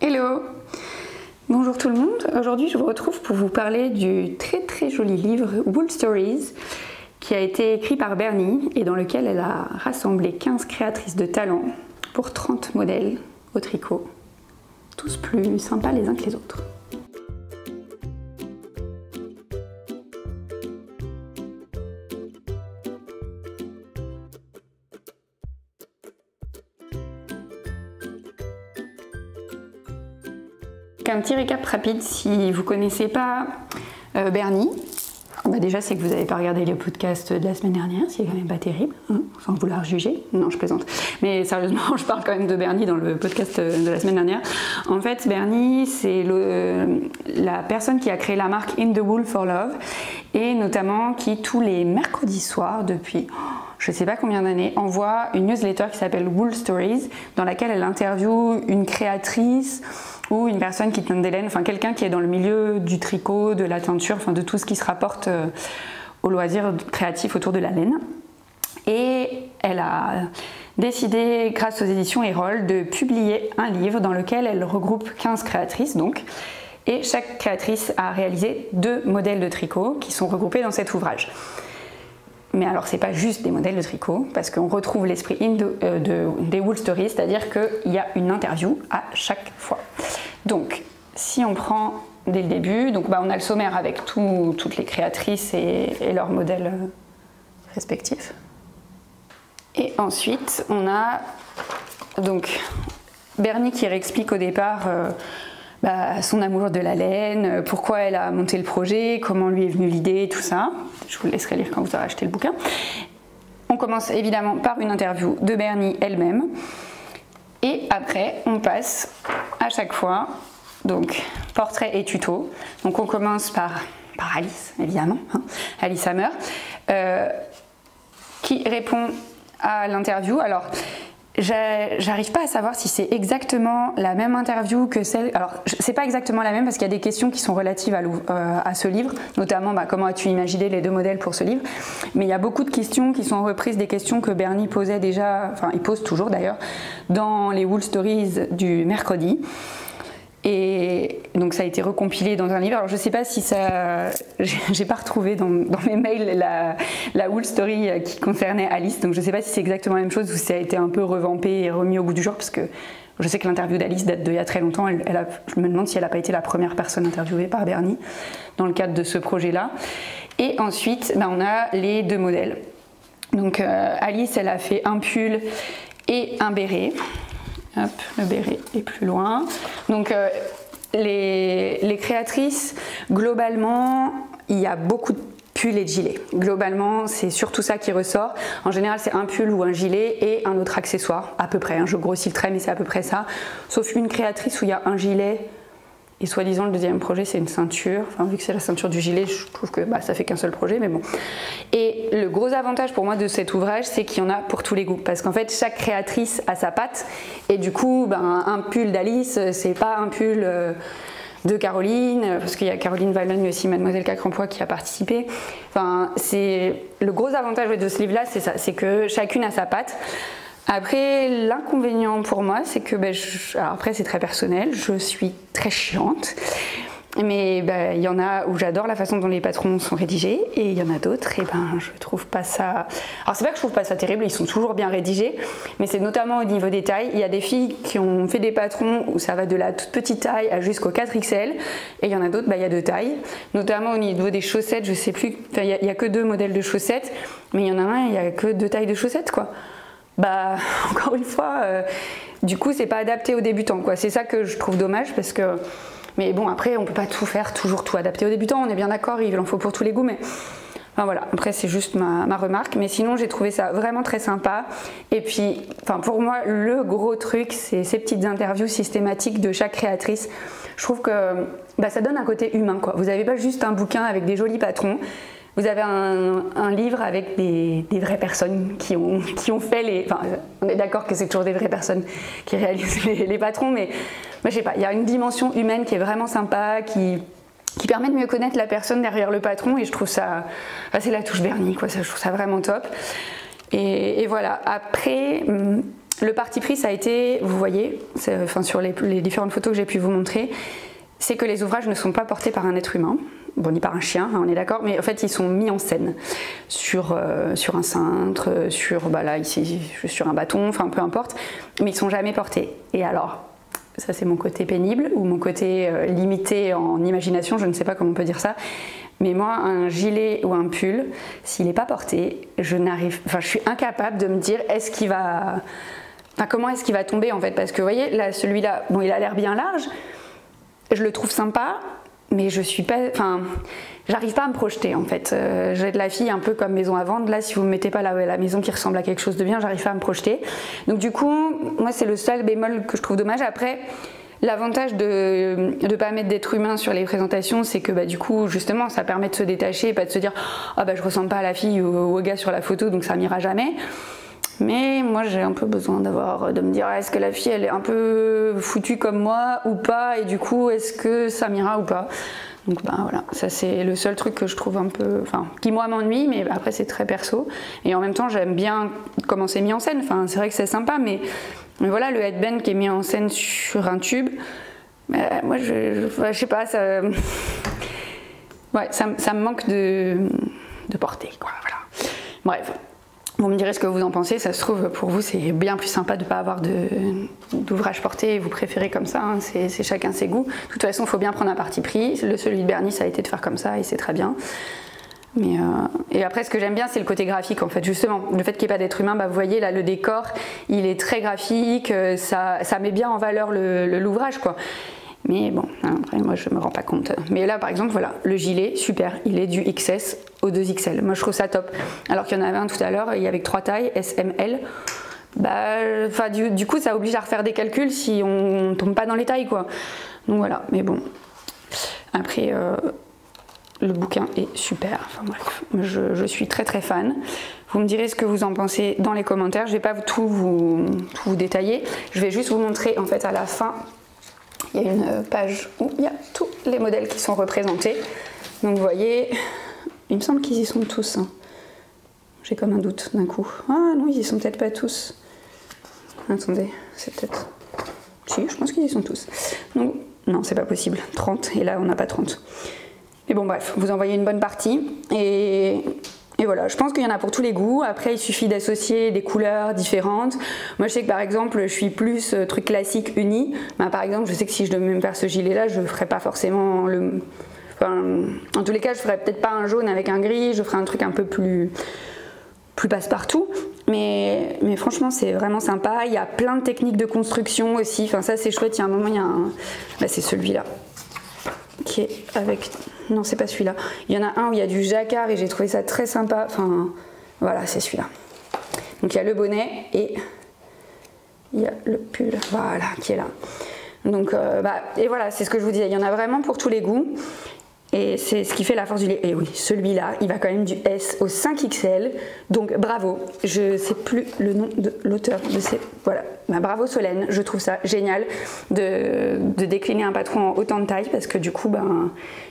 Hello! Bonjour tout le monde, aujourd'hui je vous retrouve pour vous parler du très joli livre Wool Stories qui a été écrit par Bernie et dans lequel elle a rassemblé 15 créatrices de talent pour 30 modèles au tricot, tous plus sympas les uns que les autres. Un petit récap rapide si vous ne connaissez pas Bernie. Déjà c'est que vous n'avez pas regardé le podcast de la semaine dernière, ce qui est quand même pas terrible, hein, sans vouloir juger. Non, je plaisante. Mais sérieusement, je parle quand même de Bernie dans le podcast de la semaine dernière. En fait, Bernie, c'est la personne qui a créé la marque In the Wool for Love et notamment qui tous les mercredis soirs depuis je ne sais pas combien d'années, envoie une newsletter qui s'appelle Wool Stories dans laquelle elle interviewe une créatrice ou une personne qui tient des laines, enfin quelqu'un qui est dans le milieu du tricot, de la teinture, enfin de tout ce qui se rapporte aux loisirs créatifs autour de la laine. Et elle a décidé, grâce aux éditions Erol, de publier un livre dans lequel elle regroupe 15 créatrices donc, et chaque créatrice a réalisé 2 modèles de tricot qui sont regroupés dans cet ouvrage. Mais alors c'est pas juste des modèles de tricot, parce qu'on retrouve l'esprit des Wool Stories, c'est-à-dire qu'il y a une interview à chaque fois. Donc si on prend dès le début, donc on a le sommaire avec toutes les créatrices et leurs modèles respectifs. Et ensuite on a donc Bernie qui réexplique au départ son amour de la laine, pourquoi elle a monté le projet, comment lui est venue l'idée, tout ça. Je vous laisserai lire quand vous aurez acheté le bouquin. On commence évidemment par une interview de Bernie elle-même. Et après, on passe à chaque fois, donc portrait et tuto. Donc on commence par Alice, évidemment, hein, Alice Hammer, qui répond à l'interview. Alors, j'arrive pas à savoir si c'est exactement la même interview que celle... Alors, c'est pas exactement la même parce qu'il y a des questions qui sont relatives à ce livre, notamment comment as-tu imaginé les 2 modèles pour ce livre. Mais il y a beaucoup de questions qui sont reprises des questions que Bernie posait déjà, enfin il pose toujours d'ailleurs, dans les Wool Stories du mercredi. Et donc ça a été recompilé dans un livre. Alors je sais pas si ça... J'ai pas retrouvé dans mes mails la Wool Story qui concernait Alice, donc je sais pas si c'est exactement la même chose ou si ça a été un peu revampé et remis au goût du jour, parce que je sais que l'interview d'Alice date d'il y a très longtemps. Je me demande si elle n'a pas été la première personne interviewée par Bernie dans le cadre de ce projet-là. Et ensuite, on a les 2 modèles. Donc Alice, elle a fait un pull et un béret. Hop, le béret est plus loin. Donc les créatrices, globalement, il y a beaucoup de pulls et de gilets. Globalement, c'est surtout ça qui ressort. En général, c'est un pull ou un gilet et un autre accessoire, à peu près. Je grossis le trait, mais c'est à peu près ça. Sauf une créatrice où il y a un gilet et soi-disant le deuxième projet c'est une ceinture. Enfin, vu que c'est la ceinture du gilet, je trouve que ça fait qu'un seul projet, mais bon. Et le gros avantage pour moi de cet ouvrage, c'est qu'il y en a pour tous les goûts, parce qu'en fait chaque créatrice a sa patte, et du coup un pull d'Alice c'est pas un pull de Caroline, parce qu'il y a Caroline Valogne mais aussi Mademoiselle Cacrempoix qui a participé. Enfin, c'est le gros avantage de ce livre là, c'est ça, c'est que chacune a sa patte. Après, l'inconvénient pour moi, c'est que, alors après c'est très personnel, je suis très chiante, mais il y en a où j'adore la façon dont les patrons sont rédigés, et il y en a d'autres, et je trouve pas ça... Alors c'est pas que je trouve pas ça terrible, ils sont toujours bien rédigés, mais c'est notamment au niveau des tailles. Il y a des filles qui ont fait des patrons où ça va de la toute petite taille jusqu'au 4XL, et il y en a d'autres, il y a 2 tailles, notamment au niveau des chaussettes, je sais plus, il y a que 2 modèles de chaussettes, mais il y en a un, il y a que 2 tailles de chaussettes, quoi. Encore une fois, du coup c'est pas adapté aux débutants, quoi. C'est ça que je trouve dommage, parce que... Mais bon, après on peut pas tout faire, toujours tout adapter aux débutants, on est bien d'accord, il en faut pour tous les goûts, mais... Enfin voilà, après c'est juste ma remarque, mais sinon j'ai trouvé ça vraiment très sympa. Et puis, pour moi, le gros truc, c'est ces petites interviews systématiques de chaque créatrice. Je trouve que ça donne un côté humain, quoi. Vous avez pas juste un bouquin avec des jolis patrons, vous avez un livre avec des vraies personnes qui ont fait les... Enfin, on est d'accord que c'est toujours des vraies personnes qui réalisent les patrons, mais je sais pas, il y a une dimension humaine qui est vraiment sympa, qui permet de mieux connaître la personne derrière le patron, et je trouve ça... c'est la touche Bernie, quoi, je trouve ça vraiment top. Et voilà, après, le parti pris, ça a été, vous voyez, enfin, sur les différentes photos que j'ai pu vous montrer, c'est que les ouvrages ne sont pas portés par un être humain, bon, ni par un chien, hein, on est d'accord, mais en fait ils sont mis en scène sur un cintre, là ici sur un bâton, enfin peu importe, mais ils sont jamais portés. Et alors, ça c'est mon côté pénible ou mon côté limité en imagination, je ne sais pas comment on peut dire ça, mais moi un gilet ou un pull, s'il n'est pas porté, je suis incapable de me dire est-ce qu'il va... Enfin, comment est-ce qu'il va tomber en fait? Parce que vous voyez, là, celui-là, bon, il a l'air bien large, je le trouve sympa, mais je suis pas... Enfin, j'arrive pas à me projeter en fait. J'ai de la fille un peu comme maison à vendre, là, si vous me mettez pas la maison qui ressemble à quelque chose de bien, j'arrive pas à me projeter. Donc du coup, moi, c'est le seul bémol que je trouve dommage. Après, l'avantage de ne pas mettre d'être humain sur les présentations, c'est que du coup, justement, ça permet de se détacher et pas de se dire « Ah je ressemble pas à la fille ou au gars sur la photo, donc ça m'ira jamais ». Mais moi j'ai un peu besoin de me dire est-ce que la fille elle est un peu foutue comme moi ou pas, et du coup est-ce que ça m'ira ou pas. Donc voilà, ça c'est le seul truc que je trouve un peu, enfin qui moi m'ennuie, mais après c'est très perso. Et en même temps j'aime bien comment c'est mis en scène, enfin c'est vrai que c'est sympa, mais voilà, le headband qui est mis en scène sur un tube, moi je sais pas, ça me manque de portée quoi, voilà. Bref. Vous me direz ce que vous en pensez, ça se trouve pour vous c'est bien plus sympa de ne pas avoir d'ouvrage porté et vous préférez comme ça, hein, c'est chacun ses goûts. De toute façon il faut bien prendre un parti pris, celui de Bernie ça a été de faire comme ça et c'est très bien. Mais et après ce que j'aime bien c'est le côté graphique en fait, justement, le fait qu'il n'y ait pas d'être humain, vous voyez là le décor il est très graphique, ça met bien en valeur l'ouvrage quoi. Mais bon, après moi je me rends pas compte. Mais là par exemple voilà, le gilet, super, il est du XS au 2XL. Moi je trouve ça top. Alors qu'il y en avait un tout à l'heure, il y avait 3 tailles, SML. Du coup ça oblige à refaire des calculs si on tombe pas dans les tailles quoi. Donc voilà, mais bon. Après le bouquin est super. Enfin bref, je suis très très fan. Vous me direz ce que vous en pensez dans les commentaires. Je vais pas tout vous détailler. Je vais juste vous montrer en fait à la fin. Il y a une page où il y a tous les modèles qui sont représentés. Donc vous voyez, il me semble qu'ils y sont tous. Hein. J'ai comme un doute d'un coup. Ah non, ils y sont peut-être pas tous. Attendez, c'est peut-être... Si, je pense qu'ils y sont tous. Donc, non, c'est pas possible. 30, et là on n'a pas 30. Mais bon bref, vous en voyez une bonne partie. Et voilà, je pense qu'il y en a pour tous les goûts. Après, il suffit d'associer des couleurs différentes. Moi, je sais que par exemple, je suis plus truc classique uni. Par exemple, je sais que si je devais me faire ce gilet-là, je ne ferais pas forcément le... Enfin, en tous les cas, je ferais peut-être pas un jaune avec un gris. Je ferais un truc un peu plus passe-partout. Mais franchement, c'est vraiment sympa. Il y a plein de techniques de construction aussi. Enfin, ça, c'est chouette. Il y a un moment, il y a un... c'est celui-là. Qui est avec... Non, c'est pas celui-là. Il y en a un où il y a du jacquard et j'ai trouvé ça très sympa. Enfin, voilà, c'est celui-là. Donc il y a le bonnet et il y a le pull, voilà, qui est là. Donc, et voilà, c'est ce que je vous disais. Il y en a vraiment pour tous les goûts. Et c'est ce qui fait la force du lait. Et oui, celui-là, il va quand même du S au 5XL. Donc bravo, je sais plus le nom de l'auteur de ces... Voilà, bravo Solène, je trouve ça génial de décliner un patron en autant de taille parce que du coup,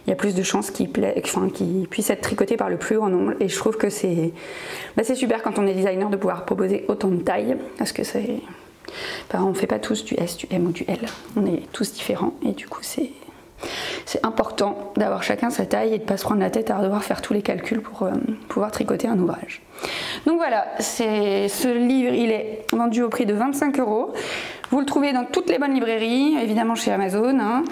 il y a plus de chances qu'il puisse être tricoté par le plus grand nombre. Et je trouve que c'est super quand on est designer de pouvoir proposer autant de tailles parce que c'est... on ne fait pas tous du S, du M ou du L. On est tous différents et du coup, c'est important d'avoir chacun sa taille et de ne pas se prendre la tête à devoir faire tous les calculs pour pouvoir tricoter un ouvrage. Donc voilà, ce livre il est vendu au prix de 25 €. Vous le trouvez dans toutes les bonnes librairies, évidemment chez Amazon, hein,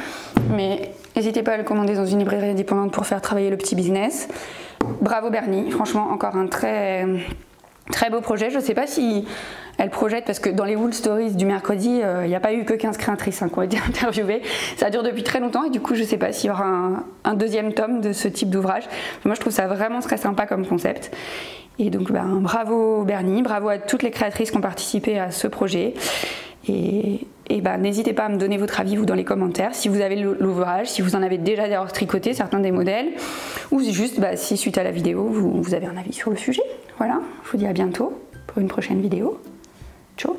mais n'hésitez pas à le commander dans une librairie indépendante pour faire travailler le petit business. Bravo Bernie, franchement encore un très beau projet. Je ne sais pas si elle projette, parce que dans les Wool Stories du mercredi, il n'y a pas eu que 15 créatrices qui ont été interviewées. Ça dure depuis très longtemps et du coup je ne sais pas s'il y aura un deuxième tome de ce type d'ouvrage. Moi je trouve ça vraiment très sympa comme concept. Et donc bravo Bernie, bravo à toutes les créatrices qui ont participé à ce projet. Et n'hésitez pas à me donner votre avis vous dans les commentaires si vous avez l'ouvrage, si vous en avez déjà d'ailleurs tricoté certains des modèles, ou juste si suite à la vidéo vous avez un avis sur le sujet. Voilà, je vous dis à bientôt pour une prochaine vidéo. Ciao.